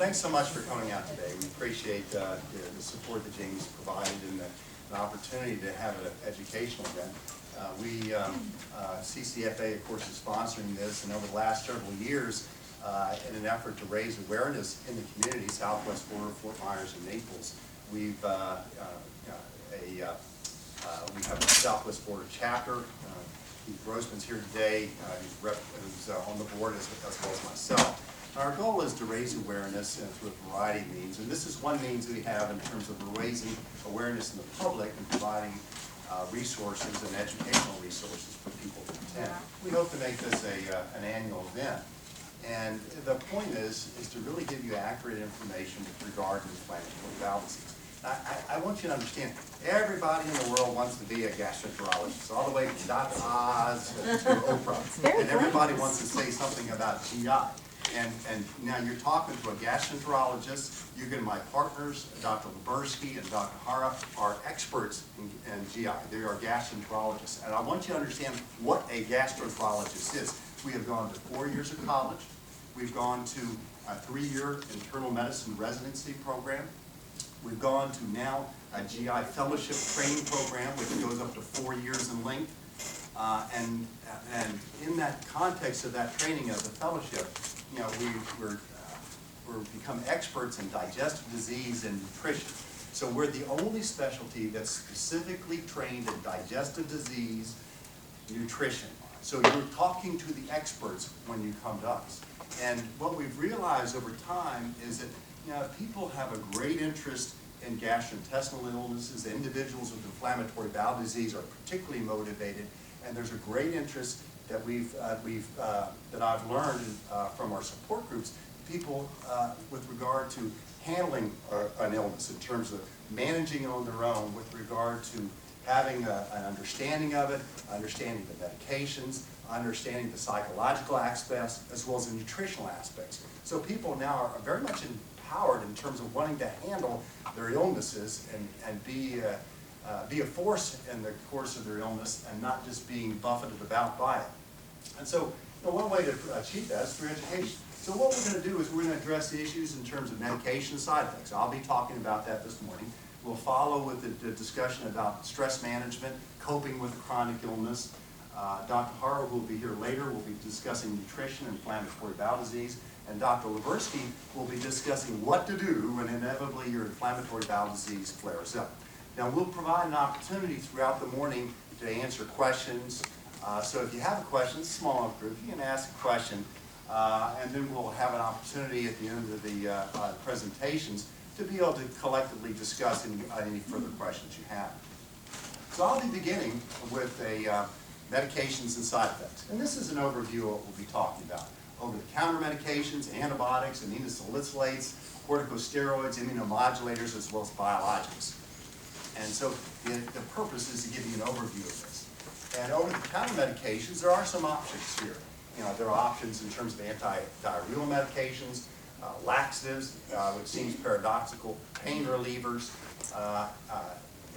thanks so much for coming out today. We appreciate the support that Jamie's provided and the opportunity to have an educational event. CCFA, of course, is sponsoring this, and over the last several years, in an effort to raise awareness in the community, Southwest Florida, Fort Myers, and Naples, we have a Southwest Florida chapter. Keith Grossman's here today, who's on the board as well as myself. Our goal is to raise awareness through a variety of means, and this is one means we have in terms of raising awareness in the public and providing resources and educational resources for people to attend. We hope to make this an annual event. And the point is to really give you accurate information with regard to inflammatory bowel disease. I want you to understand, everybody in the world wants to be a gastroenterologist, all the way from Dr. Oz to Oprah. And everybody wants to say something about GI. And now you're talking to a gastroenterologist. You and my partners, Dr. Lebersky and Dr. Hara, are experts in GI. They are gastroenterologists. And I want you to understand what a gastroenterologist is. We have gone to 4 years of college. We've gone to a 3-year internal medicine residency program. We've gone to now a GI fellowship training program, which goes up to 4 years in length. And in that context of that training of the fellowship, you know, we're become experts in digestive disease and nutrition. So we're the only specialty that's specifically trained in digestive disease, nutrition. So you're talking to the experts when you come to us. And what we've realized over time is that, you know, people have a great interest in gastrointestinal illnesses. Individuals with inflammatory bowel disease are particularly motivated, and there's a great interest that that I've learned from our support groups. People with regard to handling an illness in terms of managing it on their own, with regard to having an understanding of it, understanding the medications, understanding the psychological aspects, as well as the nutritional aspects. So people now are very much empowered in terms of wanting to handle their illnesses and be a force in the course of their illness and not just being buffeted about by it. And so, you know, one way to achieve that is through education. So what we're going to do is we're going to address the issues in terms of medication side effects. I'll be talking about that this morning. We'll follow with the discussion about stress management, coping with chronic illness. Dr. Hara, who will be here later, will be discussing nutrition and inflammatory bowel disease. And Dr. Lebersky will be discussing what to do when inevitably your inflammatory bowel disease flares up. Now, we'll provide an opportunity throughout the morning to answer questions. So if you have a question, it's a small group, you can ask a question, and then we'll have an opportunity at the end of the presentations to be able to collectively discuss any further questions you have. So I'll be beginning with medications and side effects. And this is an overview of what we'll be talking about. Over-the-counter medications, antibiotics, aminosalicylates, corticosteroids, immunomodulators, as well as biologics. And so the purpose is to give you an overview of this. And over-the-counter medications, there are some options here. You know, there are options in terms of anti-diarrheal medications, laxatives, which seems paradoxical, pain relievers.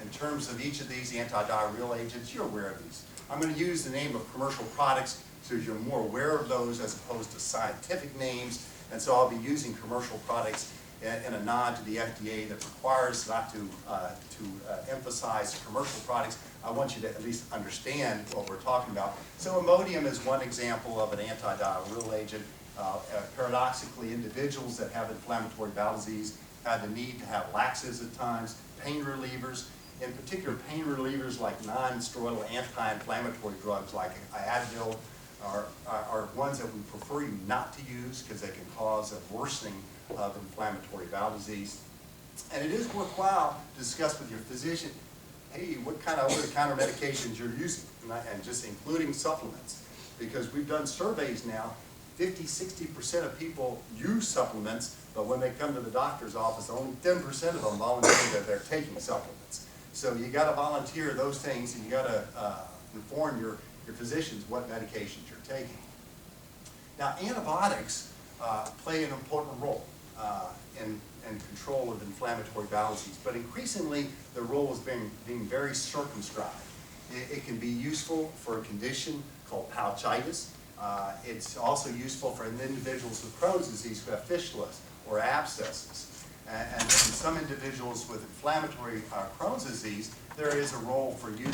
In terms of each of these anti-diarrheal agents, you're aware of these. I'm going to use the name of commercial products so you're more aware of those as opposed to scientific names. And so I'll be using commercial products in a nod to the FDA that requires not to emphasize commercial products. I want you to at least understand what we're talking about. So Imodium is one example of an anti-diarrheal agent. Paradoxically, individuals that have inflammatory bowel disease have the need to have laxatives at times, pain relievers, in particular pain relievers like non-steroidal anti-inflammatory drugs like Advil are ones that we prefer you not to use because they can cause a worsening of inflammatory bowel disease. And it is worthwhile to discuss with your physician, hey, what kind of over-the-counter medications you're using, and just including supplements. Because we've done surveys now, 50–60% of people use supplements, but when they come to the doctor's office, only 10% of them volunteer that they're taking supplements. So you got to volunteer those things, and you got to inform your physicians what medications you're taking. Now, antibiotics play an important role in control of inflammatory bowel disease, but increasingly the role is being very circumscribed. It can be useful for a condition called pouchitis. It's also useful for individuals with Crohn's disease who have fistulas, or abscesses. And in some individuals with inflammatory Crohn's disease, there is a role for using.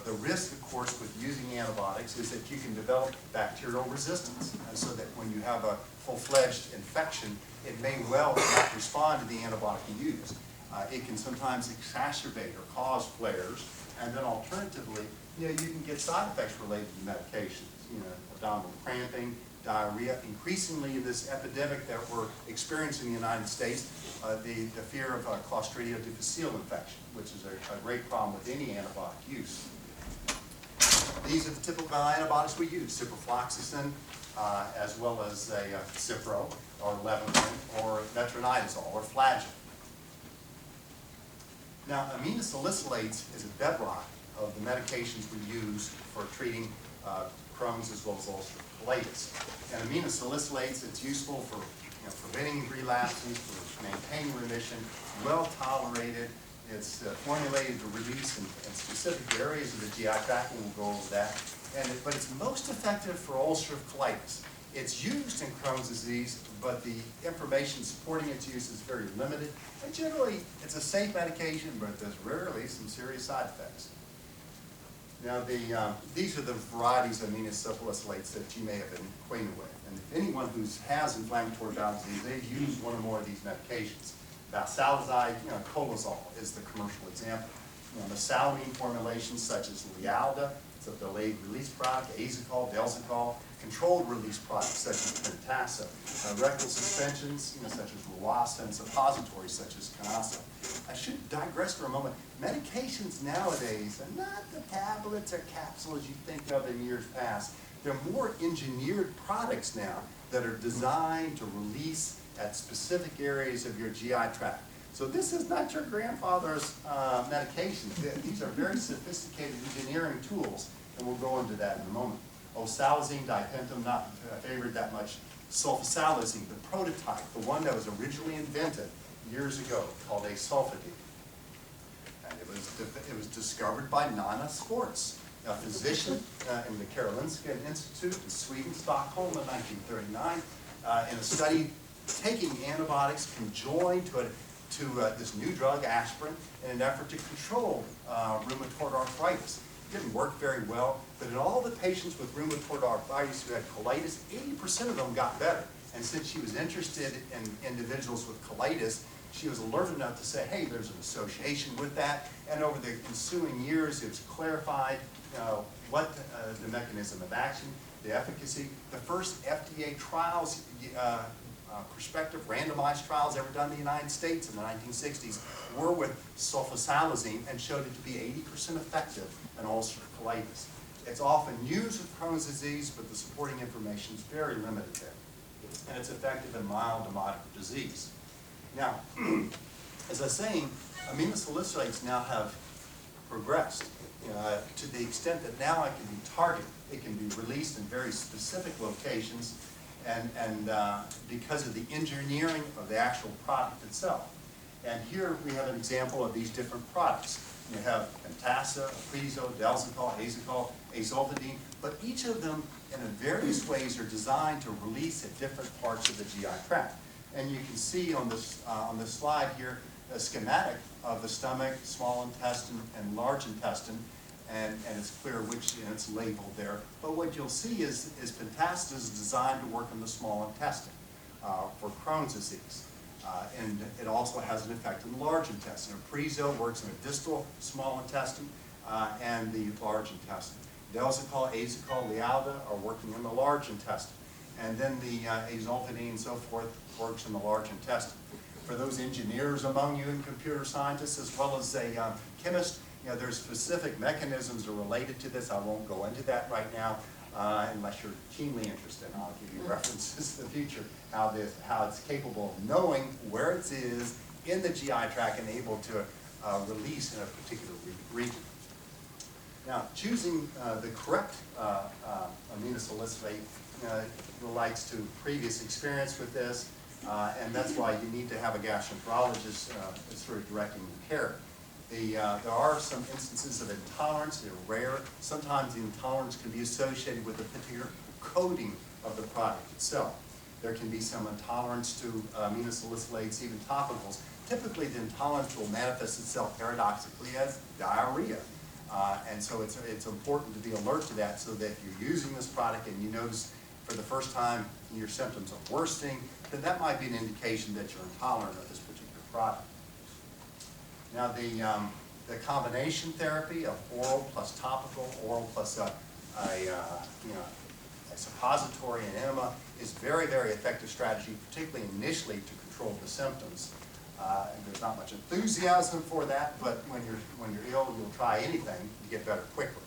The risk, of course, with using antibiotics is that you can develop bacterial resistance. And so that when you have a full-fledged infection, it may well not respond to the antibiotic you use. It can sometimes exacerbate or cause flares. And then alternatively, you can get side effects related to medications, abdominal cramping, diarrhea. Increasingly, this epidemic that we're experiencing in the United States, the fear of Clostridium difficile infection, which is a great problem with any antibiotic use. These are the typical antibiotics we use: ciprofloxacin, as well as Cipro, or Levaquin, or metronidazole, or Flagyl. Now, aminosalicylates is a bedrock of the medications we use for treating Crohn's as well as ulcerative colitis. And aminosalicylates, it's useful for preventing relapses, for maintaining remission, well tolerated. It's formulated to release in specific areas of the GI tract, and we'll go over that. But it's most effective for ulcerative colitis. It's used in Crohn's disease, but the information supporting its use is very limited. And generally, it's a safe medication, but there's rarely some serious side effects. Now, these are the varieties of aminosalicylates that you may have been acquainted with. And if anyone who has inflammatory bowel disease, they've used one or more of these medications. Valsalazide, colazole is the commercial example. The salamine formulations such as Lialda, it's a delayed release product, Azicol, Delzacol, controlled release products such as Pentasa, rectal suspensions, such as Ruasa, and suppositories such as Canasa. I should digress for a moment. Medications nowadays are not the tablets or capsules you think of in years past. They're more engineered products now that are designed to release at specific areas of your GI tract. So this is not your grandfather's medications. These are very sophisticated engineering tools, and we'll go into that in a moment. Osalazine, dipentum, not favored that much. Sulfasalazine, the prototype, the one that was originally invented years ago, called asulfidine. And it was discovered by Nana Sports, a physician in the Karolinska Institute in Sweden, Stockholm, in 1939, in a study taking antibiotics conjoined to this new drug, aspirin, in an effort to control rheumatoid arthritis. It didn't work very well, but in all the patients with rheumatoid arthritis who had colitis, 80% of them got better. And since she was interested in individuals with colitis, she was alert enough to say, hey, there's an association with that. And over the ensuing years, it was clarified what the mechanism of action, the efficacy. The first FDA trials, prospective randomized trials ever done in the United States in the 1960s were with sulfasalazine and showed it to be 80% effective in ulcerative colitis. It's often used with Crohn's disease, but the supporting information is very limited there. And it's effective in mild to moderate disease. Now, as I was saying, aminosalicylates now have progressed to the extent that now it can be targeted. It can be released in very specific locations, and because of the engineering of the actual product itself. And here we have an example of these different products. You have Pentasa, Apriso, Delzacol, Azicol, Azulfidine, but each of them in various ways are designed to release at different parts of the GI tract. And you can see on this slide here a schematic of the stomach, small intestine, and large intestine, and it's clear which, and it's labeled there. But what you'll see is Pentasa is designed to work in the small intestine for Crohn's disease. And it also has an effect in the large intestine. Apriso works in the distal small intestine and the large intestine. Delzacol, Azicol, Lialda are working in the large intestine. And then the Azulfidine and so forth works in the large intestine. For those engineers among you and computer scientists as well as a chemist, there's specific mechanisms that are related to this. I won't go into that right now unless you're keenly interested. I'll give you references in the future how it's capable of knowing where it is in the GI tract and able to release in a particular region. Now, choosing the correct aminosalicylate relates to previous experience with this, and that's why you need to have a gastroenterologist sort of directing the care. There are some instances of intolerance. They're rare. Sometimes the intolerance can be associated with a particular coating of the product itself. There can be some intolerance to aminosalicylates, even topicals. Typically, the intolerance will manifest itself paradoxically as diarrhea. And so it's important to be alert to that, so that if you're using this product and you notice for the first time your symptoms are worsening, then that might be an indication that you're intolerant of this particular product. Now, the combination therapy of oral plus topical, oral plus a suppository and enema is very, very effective strategy, particularly initially to control the symptoms. And there's not much enthusiasm for that, but when you're ill, you'll try anything to get better quickly.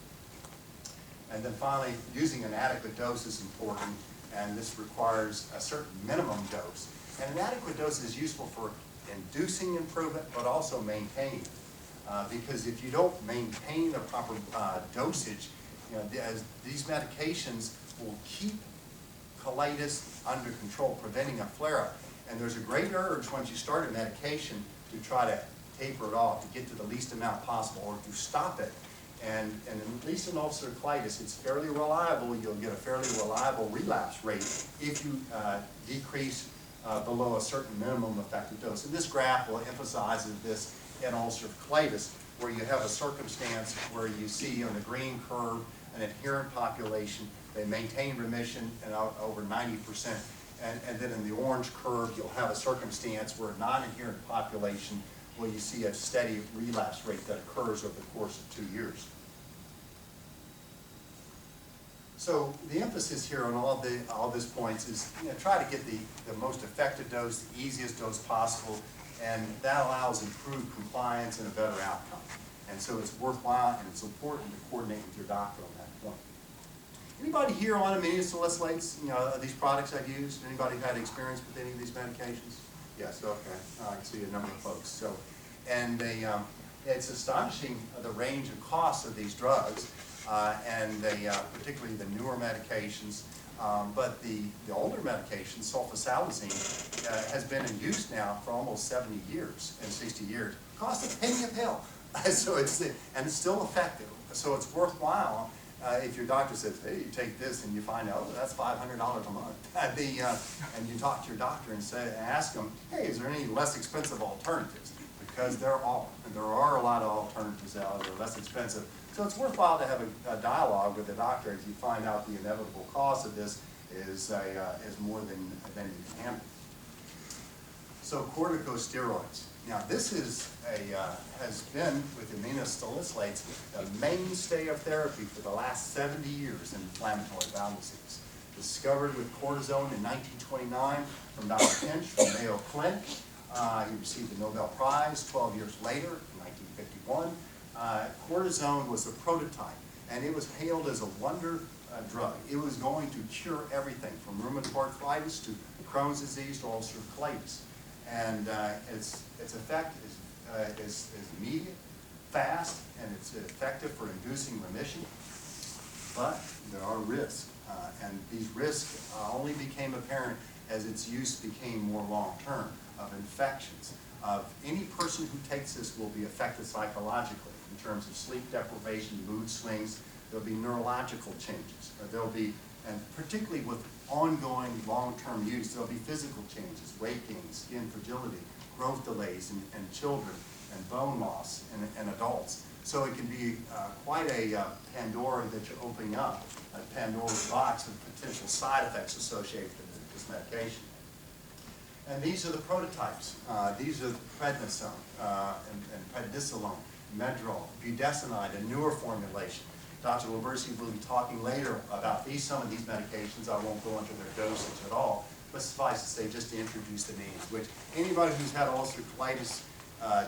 And then finally, using an adequate dose is important, and this requires a certain minimum dose. And an adequate dose is useful for inducing improvement, but also maintaining it. Because if you don't maintain the proper dosage, these medications will keep colitis under control, preventing a flare-up. And there's a great urge once you start a medication to try to taper it off, to get to the least amount possible, or to stop it. And at least in ulcerative colitis, it's fairly reliable. You'll get a fairly reliable relapse rate if you decrease below a certain minimum effective dose. And this graph will emphasize this in ulcerative colitis, where you have a circumstance where you see on the green curve an adherent population. They maintain remission at over 90%. And then in the orange curve, you'll have a circumstance where a non-adherent population, where you see a steady relapse rate that occurs over the course of 2 years. So the emphasis here on all these points is try to get the most effective dose, the easiest dose possible, and that allows improved compliance and a better outcome. And so it's worthwhile and it's important to coordinate with your doctor on that point. Anybody here on aminosalicylates, these products I've used? Anybody had experience with any of these medications? Yes, okay. I see a number of folks. So, and it's astonishing the range of costs of these drugs, and particularly the newer medications. But the older medication, sulfasalazine, has been in use now for almost 70 years and 60 years. Costs a penny a pill, so it's still effective. So it's worthwhile if your doctor says, "Hey, you take this," and you find out, "Oh, that's $500 a month," and you talk to your doctor and ask them, "Hey, is there any less expensive alternatives?" Because there are a lot of alternatives out there, less expensive. So it's worthwhile to have a dialogue with the doctor if you find out the inevitable cost of this is more than you can handle. So corticosteroids. Now this has been with aminosalicylates the mainstay of therapy for the last 70 years in inflammatory bowel disease. Discovered with cortisone in 1929 from Dr. Pinch from Mayo Clinic. He received the Nobel Prize 12 years later in 1951. Cortisone was a prototype, and it was hailed as a wonder drug. It was going to cure everything from rheumatoid arthritis to Crohn's disease to ulcerative colitis. And its effect is immediate, fast, and it's effective for inducing remission. But there are risks, and these risks only became apparent as its use became more long-term, of infections. Of any person who takes this will be affected psychologically in terms of sleep deprivation, mood swings. There'll be neurological changes. There'll be, and particularly with ongoing long-term use, there'll be physical changes, weight gain, skin fragility, growth delays in children, and bone loss in adults. So it can be quite a Pandora that you're opening up, a Pandora's box of potential side effects associated with this medication. And these are the prototypes. These are prednisone and prednisolone, Medrol, budesonide, a newer formulation. Dr. Labersi will be talking later about some of these medications. I won't go into their dosage at all, but suffice to say, just to introduce the names, which anybody who's had ulcerative colitis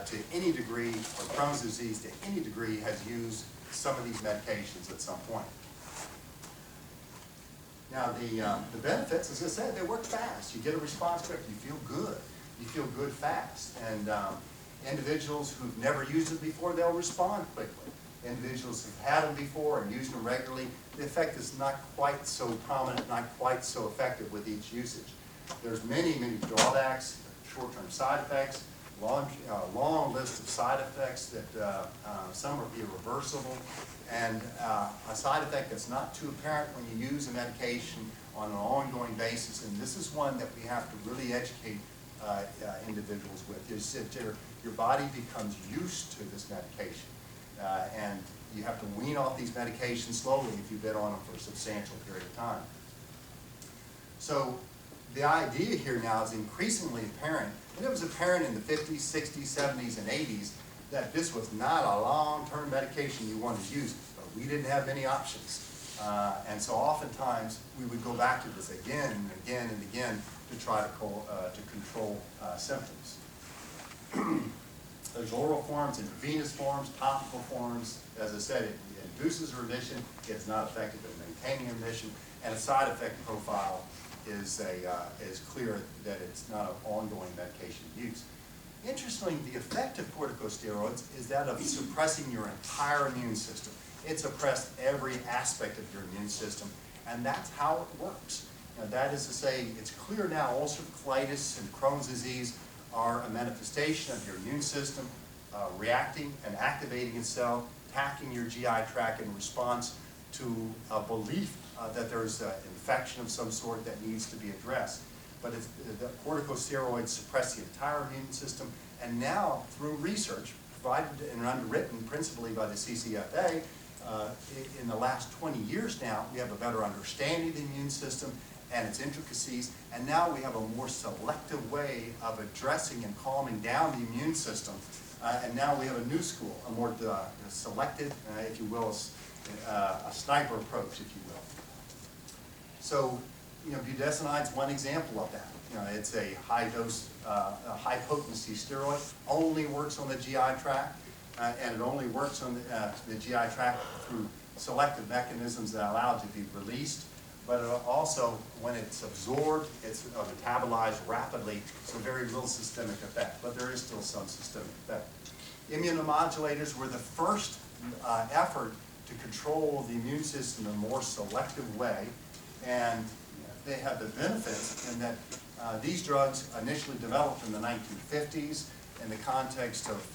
to any degree, or Crohn's disease to any degree, has used some of these medications at some point. Now, the benefits, as I said, they work fast. You get a response quick. You feel good. You feel good fast. And individuals who've never used it before, they'll respond quickly. Individuals who've had them before and used them regularly, the effect is not quite so prominent, not quite so effective with each usage. There's many, many drawbacks, short-term side effects. long list of side effects that some are irreversible, and a side effect that's not too apparent when you use a medication on an ongoing basis, and this is one that we have to really educate individuals with, is that your body becomes used to this medication, and you have to wean off these medications slowly if you've been on them for a substantial period of time. So the idea here now is increasingly apparent, and it was apparent in the 50s, 60s, 70s, and 80s that this was not a long-term medication you wanted to use, but we didn't have many options. And so oftentimes we would go back to this again and again and again to try to control symptoms. There's oral forms, intravenous forms, topical forms. As I said, it induces remission. It's not effective in maintaining remission, and a side effect profile is clear that it's not an ongoing medication use. Interestingly, the effect of corticosteroids is that of suppressing your entire immune system. It suppresses every aspect of your immune system, and that's how it works. Now, that is to say, it's clear now ulcerative colitis and Crohn's disease are a manifestation of your immune system reacting and activating itself, attacking your GI tract in response to a belief that there's an infection of some sort that needs to be addressed. But the corticosteroids suppress the entire immune system, and now through research provided and underwritten principally by the CCFA, in the last 20 years now, we have a better understanding of the immune system and its intricacies, and now we have a more selective way of addressing and calming down the immune system. And now we have a new school, a more selective, if you will, a sniper approach, if you will. So, budesonide is one example of that. It's a high-dose, high-potency steroid, only works on the GI tract, and it only works on the GI tract through selective mechanisms that allow it to be released. But also, when it's absorbed, it's metabolized rapidly, so very little systemic effect. But there is still some systemic effect. Immunomodulators were the first effort to control the immune system in a more selective way, and they have the benefits in that these drugs initially developed in the 1950s in the context of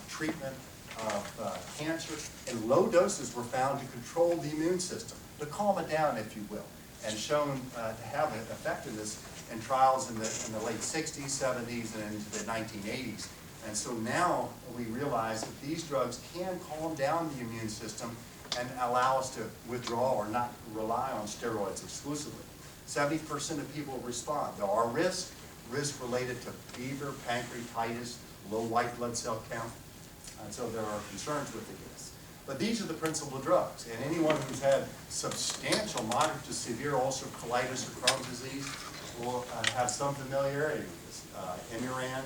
treatment of cancer, and low doses were found to control the immune system, to calm it down, if you will, and shown to have an effectiveness in trials in the late 60s, 70s, and into the 1980s. And so now we realize that these drugs can calm down the immune system and allow us to withdraw or not rely on steroids exclusively. 70% of people respond. There are risks related to fever, pancreatitis, low white blood cell count, and so there are concerns with this. But these are the principal drugs, and anyone who's had substantial moderate to severe ulcerative colitis or Crohn's disease will have some familiarity with this. Imuran,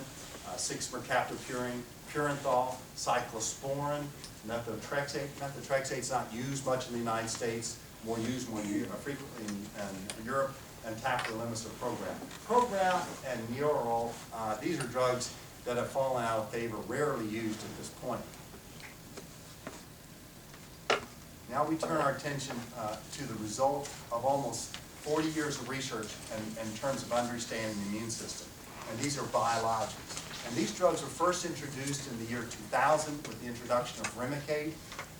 6-mercaptopurine, Purenthal, cyclosporin, methotrexate. Methotrexate's not used much in the United States, more frequently in Europe, and tacrolimus or Prograf and Neurol, these are drugs that have fallen out of favor, rarely used at this point. Now we turn our attention to the result of almost 40 years of research in terms of understanding the immune system. And these are biologics. And these drugs were first introduced in the year 2000 with the introduction of Remicade.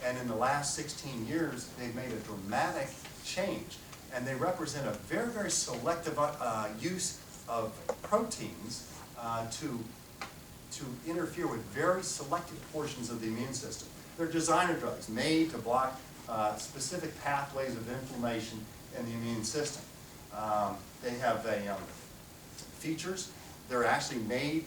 And in the last 16 years, they've made a dramatic change. And they represent a very, very selective use of proteins to interfere with very selective portions of the immune system. They're designer drugs made to block specific pathways of inflammation in the immune system. They have features. They're actually made,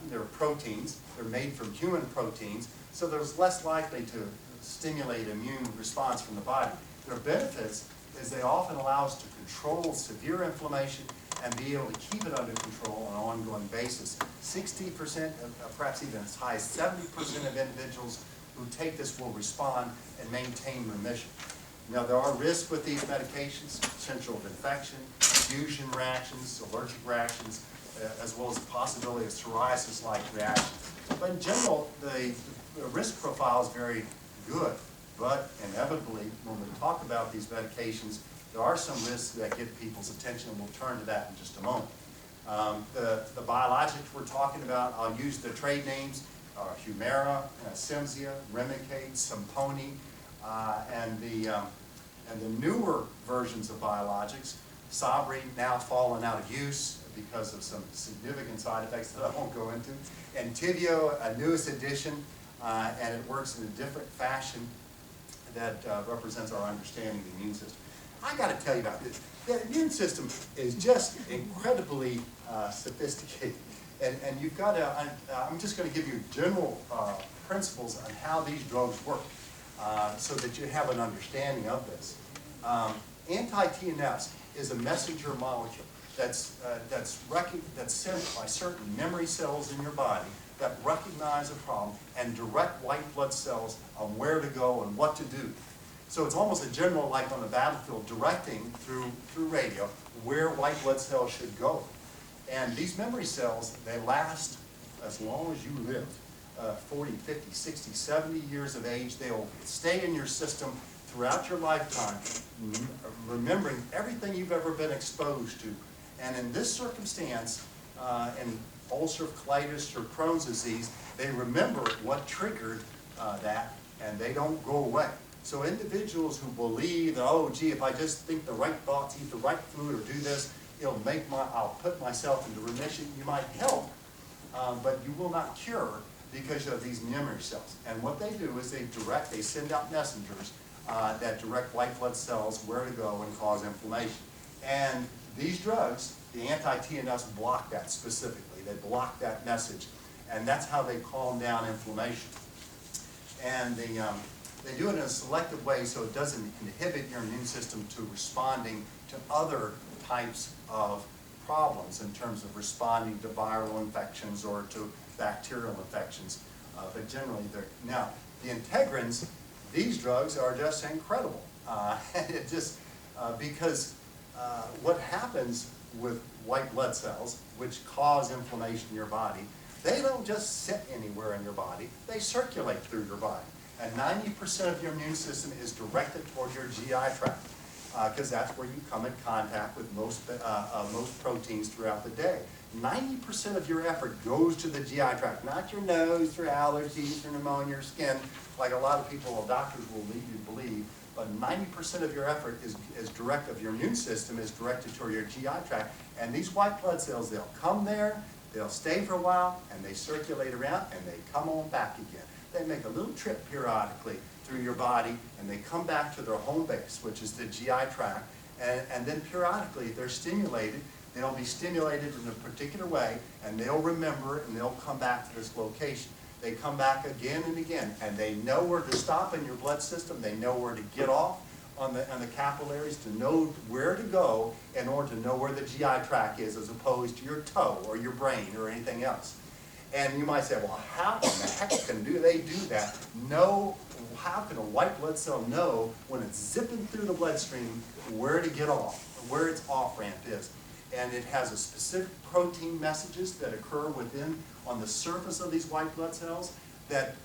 they're proteins. They're made from human proteins, so they're less likely to stimulate immune response from the body. Their benefits is they often allow us to control severe inflammation and be able to keep it under control on an ongoing basis. 60%, perhaps even as high as 70% of individuals who take this will respond and maintain remission. Now, there are risks with these medications, potential of infection, fusion reactions, allergic reactions, as well as the possibility of psoriasis-like reactions. But in general, the risk profile is very good. But inevitably, when we talk about these medications, there are some risks that get people's attention, and we'll turn to that in just a moment. The biologics we're talking about, I'll use the trade names, Humira, Cimzia, Remicade, Simponi, and the newer versions of biologics, Sabri, now fallen out of use because of some significant side effects that I won't go into. Entyvio, a newest addition, and it works in a different fashion that represents our understanding of the immune system. I got to tell you about this. The immune system is just incredibly sophisticated, and you've got to. I'm just going to give you general principles on how these drugs work, so that you have an understanding of this. Anti-TNFs is a messenger molecule that's sent by certain memory cells in your body that recognize a problem and direct white blood cells on where to go and what to do. So it's almost a general, like on the battlefield, directing through radio where white blood cells should go. And these memory cells, they last as long as you live. 40, 50, 60, 70 years of age, they'll stay in your system throughout your lifetime, remembering everything you've ever been exposed to. And in this circumstance, in ulcerative colitis or Crohn's disease, they remember what triggered that, and they don't go away. So individuals who believe that, oh gee, if I just think the right thoughts, eat the right food, or do this, I'll put myself into remission, you might help, but you will not cure because of these memory cells. And what they do is they send out messengers that direct white blood cells where to go and cause inflammation. And these drugs, the anti-TNFs, block that specifically. They block that message, and that's how they calm down inflammation. And they do it in a selective way so it doesn't inhibit your immune system to responding to other types of problems in terms of responding to viral infections or to bacterial infections. But generally, now the integrins, these drugs are just incredible. And it just because what happens with white blood cells, which cause inflammation in your body, they don't just sit anywhere in your body, they circulate through your body. And 90% of your immune system is directed toward your GI tract, because that's where you come in contact with most proteins throughout the day. 90% of your effort goes to the GI tract, not your nose for allergies or pneumonia or skin, like a lot of people or doctors will lead you to believe. But 90% of your effort of your immune system is directed toward your GI tract. And these white blood cells, they'll come there, they'll stay for a while, and they circulate around, and they come on back again. They make a little trip periodically through your body, and they come back to their home base, which is the GI tract. And then periodically, if they're stimulated, they'll be stimulated in a particular way, and they'll remember it, and they'll come back to this location. They come back again and again, and they know where to stop in your blood system. They know where to get off on the capillaries, to know where to go in order to know where the GI tract is, as opposed to your toe or your brain or anything else. And you might say, well, how in the heck can they do that? No, how can a white blood cell know when it's zipping through the bloodstream where to get off, where its off-ramp is? And it has a specific protein messages that occur on the surface of these white blood cells that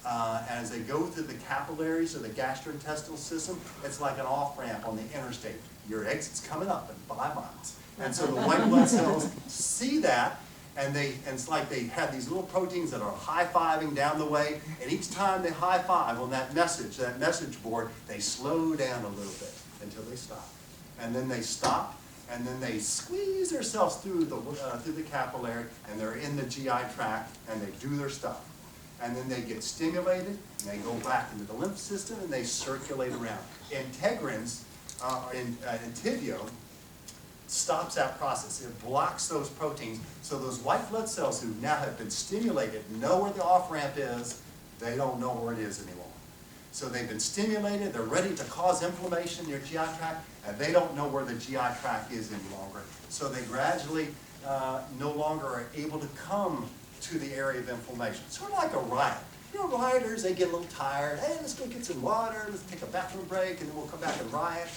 as they go through the capillaries or the gastrointestinal system, it's like an off-ramp on the interstate. Your exit's coming up in 5 miles. And so the white blood cells see that, and it's like they have these little proteins that are high-fiving down the way, and each time they high-five on that message board, they slow down a little bit until they stop. And then they stop, and then they squeeze themselves through the capillary, and they're in the GI tract, and they do their stuff. And then they get stimulated, and they go back into the lymph system, and they circulate around. Integrins, Entyvio, stops that process. It blocks those proteins, so those white blood cells who now have been stimulated know where the off-ramp is. They don't know where it is anymore. So they've been stimulated, they're ready to cause inflammation in your GI tract, and they don't know where the GI tract is any longer. So they gradually no longer are able to come to the area of inflammation. Sort of like a riot. You know, rioters, they get a little tired. Hey, let's go get some water, let's take a bathroom break, and then we'll come back and riot.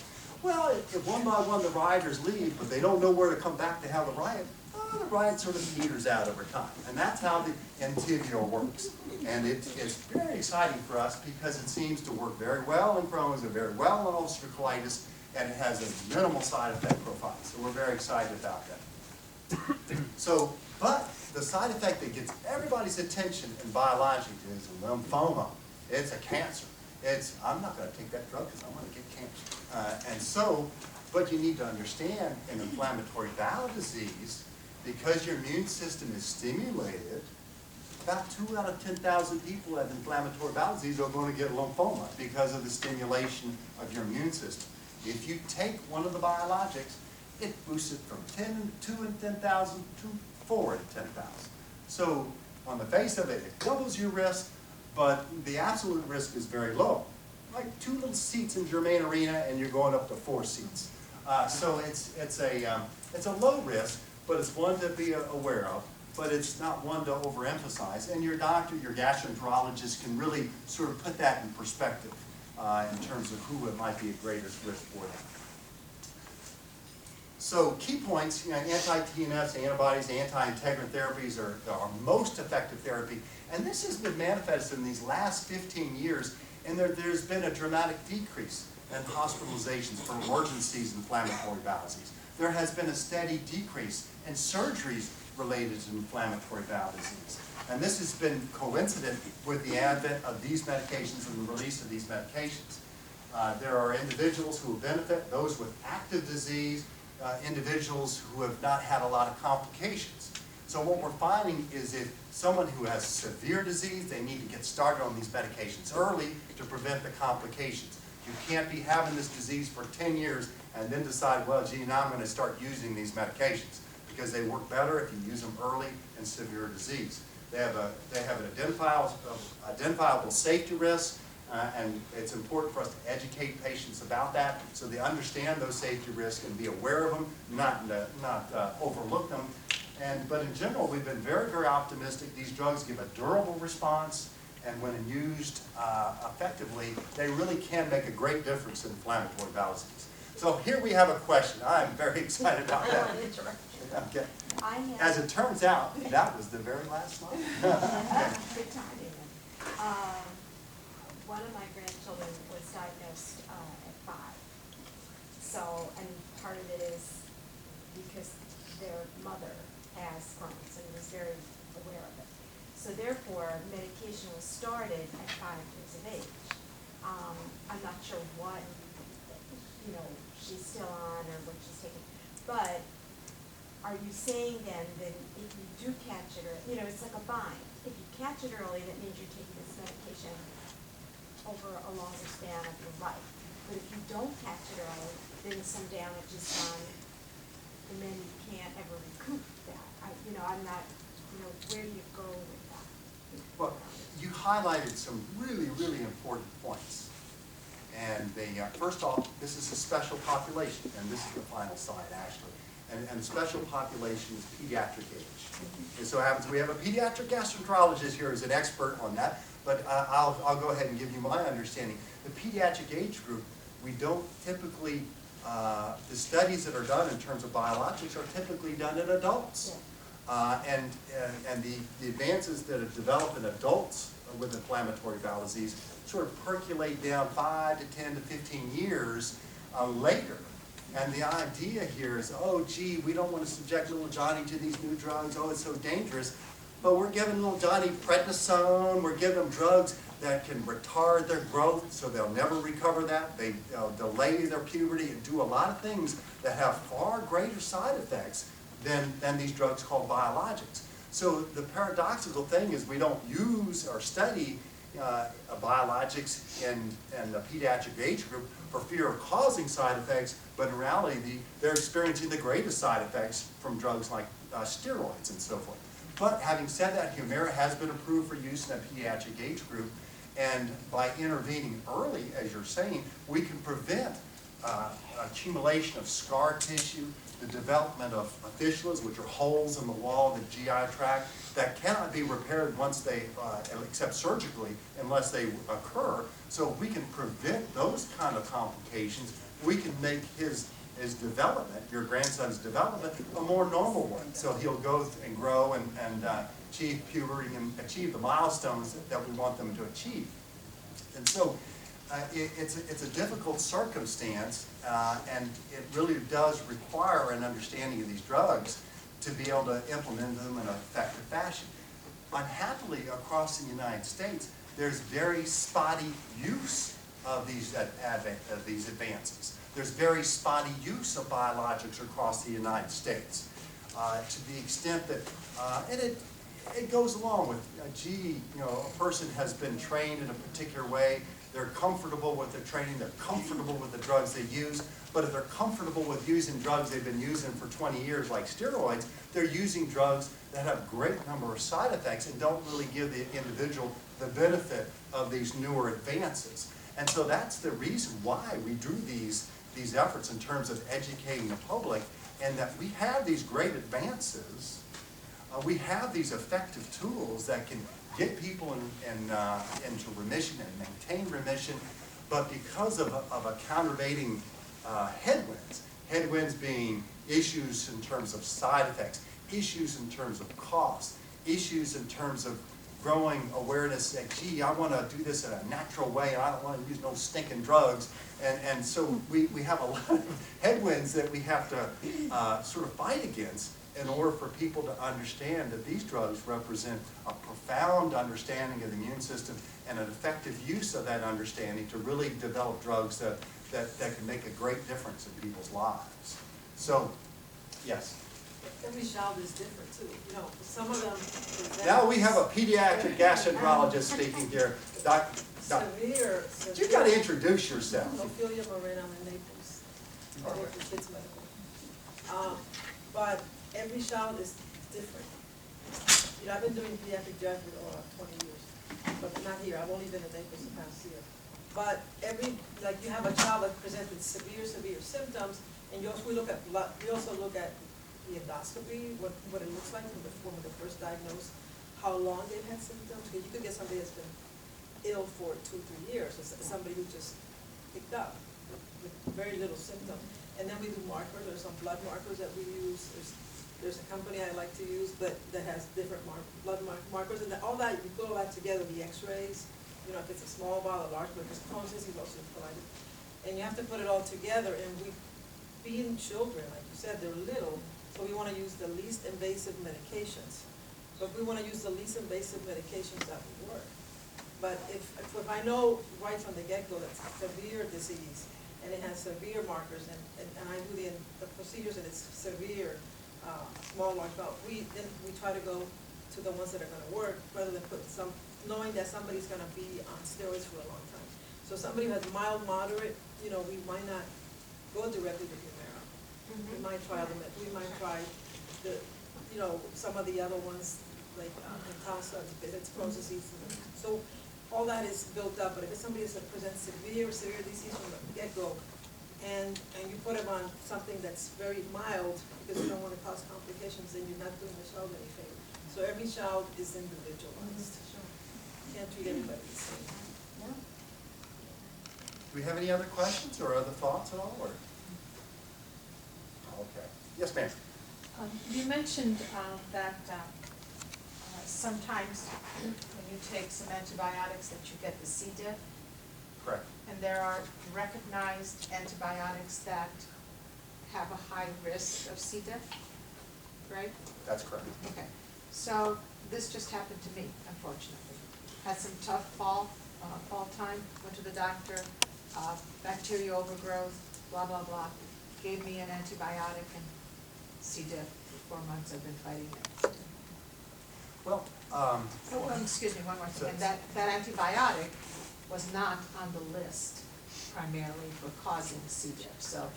Well, if one by one the rioters leave, but they don't know where to come back to have the riot sort of peters out over time. And that's how the Entyvio works. And it's very exciting for us because it seems to work very well in Crohn's and very well in ulcerative colitis, and it has a minimal side effect profile. So we're very excited about that. So, but the side effect that gets everybody's attention in biologics is lymphoma. It's a cancer. I'm not going to take that drug because I'm going to get cancer. And so, but you need to understand in inflammatory bowel disease, because your immune system is stimulated, about 2 out of 10,000 people that have inflammatory bowel disease are going to get lymphoma because of the stimulation of your immune system. If you take one of the biologics, it boosts it from 2 in 10,000 to 4 in 10,000. So on the face of it, it doubles your risk, but the absolute risk is very low. Like 2 little seats in Germain Arena, and you're going up to 4 seats. So it's a low risk, but it's one to be aware of. But it's not one to overemphasize. And your doctor, your gastroenterologist can really sort of put that in perspective in terms of who it might be at greatest risk for them. So key points, anti-TNFs, antibodies, anti-integrin therapies are most effective therapy. And this has been manifested in these last 15 years, and there's been a dramatic decrease in hospitalizations for emergencies and inflammatory bowel disease. There has been a steady decrease in surgeries related to inflammatory bowel disease. And this has been coincident with the advent of these medications and the release of these medications. There are individuals who will benefit, those with active disease, individuals who have not had a lot of complications. So what we're finding is if someone who has severe disease, they need to get started on these medications early to prevent the complications. You can't be having this disease for 10 years and then decide, well, gee, now I'm going to start using these medications, because they work better if you use them early in severe disease. They have an identifiable safety risk, and it's important for us to educate patients about that so they understand those safety risks and be aware of them, not overlook them. But in general, we've been very, very optimistic. These drugs give a durable response, and when used effectively, they really can make a great difference in inflammatory bowel disease. So here we have a question. I'm very excited about that. Okay. As it turns out, that was the very last slide. Good timing. One of my grandchildren was diagnosed at 5. So, and part of it is because their mother has Crohn's and was very aware of it. So therefore, medication was started at 5 years of age. I'm not sure what, she's still on or what she's taking, but are you saying then that if you do catch it, or, it's like a bind. If you catch it early, that means you're taking this medication over a longer span of your life. But if you don't catch it early, then some damage is done, and then you can't ever recoup that. I'm not, where do you go with that? Well, you highlighted some really, really important points. And first off, this is a special population, and this is the final slide, actually. And the special population is pediatric age. And so it happens we have a pediatric gastroenterologist here who's an expert on that, but I'll go ahead and give you my understanding. The pediatric age group, we don't typically, the studies that are done in terms of biologics are typically done in adults. And the advances that have developed in adults with inflammatory bowel disease sort of percolate down 5 to 10 to 15 years later. And the idea here is, oh, gee, we don't want to subject little Johnny to these new drugs. Oh, it's so dangerous. But we're giving little Johnny prednisone. We're giving them drugs that can retard their growth so they'll never recover that. They'll delay their puberty and do a lot of things that have far greater side effects than these drugs called biologics. So the paradoxical thing is we don't use or study biologics in the pediatric age group for fear of causing side effects, but in reality, they're experiencing the greatest side effects from drugs like steroids and so forth. But having said that, Humira has been approved for use in a pediatric age group, and by intervening early, as you're saying, we can prevent accumulation of scar tissue, the development of fistulas, which are holes in the wall of the GI tract that cannot be repaired once they, except surgically, unless they occur. So if we can prevent those kind of complications, we can make his development, your grandson's development, a more normal one. So he'll go and grow and achieve puberty and achieve the milestones that we want them to achieve. And so it's a difficult circumstance, and it really does require an understanding of these drugs. to be able to implement them in an effective fashion. Unhappily, across the United States, there's very spotty use of these advances. There's very spotty use of biologics across the United States, to the extent that, and it goes along with, gee, you know, a person has been trained in a particular way, they're comfortable with their training, they're comfortable with the drugs they use, but if they're comfortable with using drugs they've been using for 20 years, like steroids, they're using drugs that have a great number of side effects and don't really give the individual the benefit of these newer advances. And so that's the reason why we do these efforts in terms of educating the public, and that we have these great advances. We have these effective tools that can get people into remission and maintain remission, but because of a countervailing headwinds being issues in terms of side effects, issues in terms of cost, issues in terms of growing awareness that, gee, I want to do this in a natural way, and I don't want to use no stinking drugs. And so we have a lot of headwinds that we have to sort of fight against in order for people to understand that these drugs represent a profound understanding of the immune system and an effective use of that understanding to really develop drugs that can make a great difference in people's lives. So, yes. Every child is different too. You know, some of them. Now we have a pediatric gastroenterologist speaking here. Severe. You've got to introduce yourself. Ophelia Moreno in Naples. I work for Kids Medical. But every child is different. You know, I've been doing pediatric geriatrics for 20 years, but not here. I've only been in Naples the past year. But like you have a child that presented severe symptoms, and we look at blood. We also look at the endoscopy, what it looks like from when they first diagnosed, how long they've had symptoms. Because you could get somebody that's been ill for 2-3 years, or somebody who just picked up with very little symptoms. And then we do markers. There's some blood markers that we use. There's a company I like to use that has different blood markers, and all that, you put all that together, the x-rays, you know, if it's a small bowel, a large, but if it's Crohn's disease, ulcerative colitis, and you have to put it all together. And we being children, like you said, they're little, so we want to use the least invasive medications. But we want to use the least invasive medications that will work. But if I know right from the get-go that's severe disease, and it has severe markers, and I do the procedures and it's severe, small, large bowel, then we try to go to the ones that are going to work, rather than knowing that somebody's going to be on steroids for a long time. So somebody who has mild, moderate, you know, we might not go directly to Humira. We might try some of the other ones, like Pentasa, it's Crohn's disease. So all that is built up, but if it's somebody that presents severe disease from the get-go, and you put them on something that's very mild because you don't want to cause complications, then you're not doing the child any favor. So every child is individualized. You can't treat everybody the same. Do we have any other questions or other thoughts at all? Or? Okay. Yes, ma'am. You mentioned that sometimes when you take some antibiotics that you get the C. diff. Correct. And there are recognized antibiotics that have a high risk of C. diff, right? That's correct. Okay. So this just happened to me, unfortunately. Had some tough fall time, went to the doctor, bacteria overgrowth, blah, blah, blah. Gave me an antibiotic and C. diff. For 4 months I've been fighting it. Well, excuse me, one more thing. And that antibiotic was not on the list primarily for causing C. diff. So,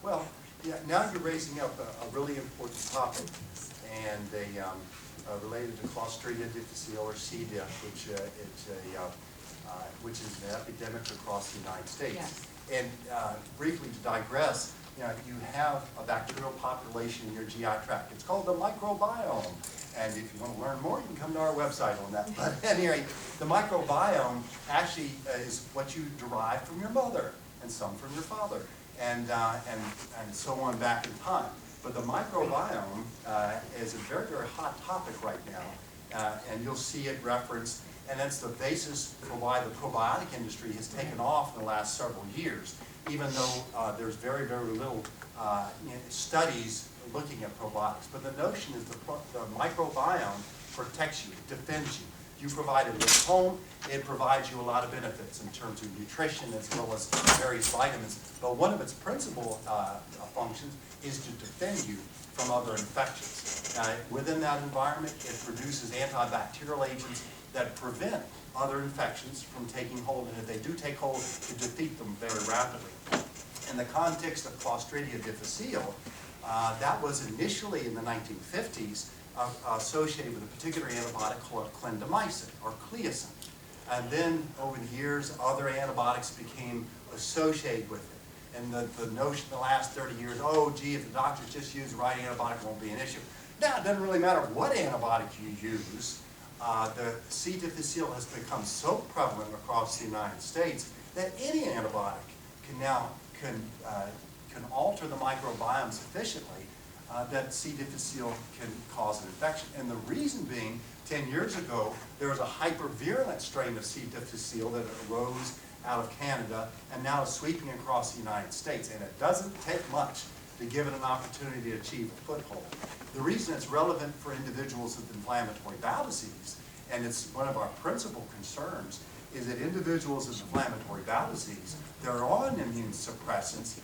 well, yeah. Now you're raising up a really important topic, and related to Clostridium difficile or C. diff, which is an epidemic across the United States. yes. And briefly to digress, you have a bacterial population in your GI tract. It's called the microbiome. And if you want to learn more, you can come to our website on that. But anyway, the microbiome actually is what you derive from your mother, and some from your father, and so on back in time. But the microbiome is a very, very hot topic right now, and you'll see it referenced. And that's the basis for why the probiotic industry has taken off in the last several years, even though there's very, very little studies looking at probiotics, but the notion is the microbiome protects you, defends you. You provide it at home, it provides you a lot of benefits in terms of nutrition as well as various vitamins. But one of its principal functions is to defend you from other infections. Within that environment, it produces antibacterial agents that prevent other infections from taking hold, and if they do take hold, to defeat them very rapidly. In the context of Clostridia difficile, that was initially in the 1950s associated with a particular antibiotic called clindamycin or cliacin. And then over the years, other antibiotics became associated with it. And the notion the last 30 years, oh gee, if the doctors just use the right antibiotic, it won't be an issue. Now, it doesn't really matter what antibiotic you use. The C. difficile has become so prevalent across the United States that any antibiotic can alter the microbiome sufficiently that C. difficile can cause an infection. And the reason being, 10 years ago, there was a hypervirulent strain of C. difficile that arose out of Canada and now is sweeping across the United States. And it doesn't take much to give it an opportunity to achieve a foothold. The reason it's relevant for individuals with inflammatory bowel disease, and it's one of our principal concerns, is that individuals with inflammatory bowel disease, they're on immune suppressants,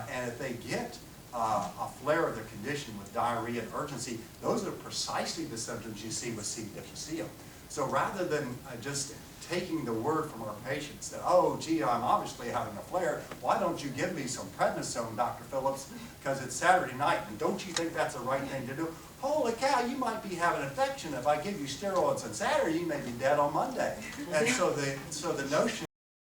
and if they get a flare of the condition with diarrhea and urgency, those are precisely the symptoms you see with C. difficile. So rather than just taking the word from our patients that, oh, gee, I'm obviously having a flare, why don't you give me some prednisone, Dr. Phillips, because it's Saturday night, and don't you think that's the right thing to do? Holy cow, you might be having an infection. If I give you steroids on Saturday, you may be dead on Monday. And so the notion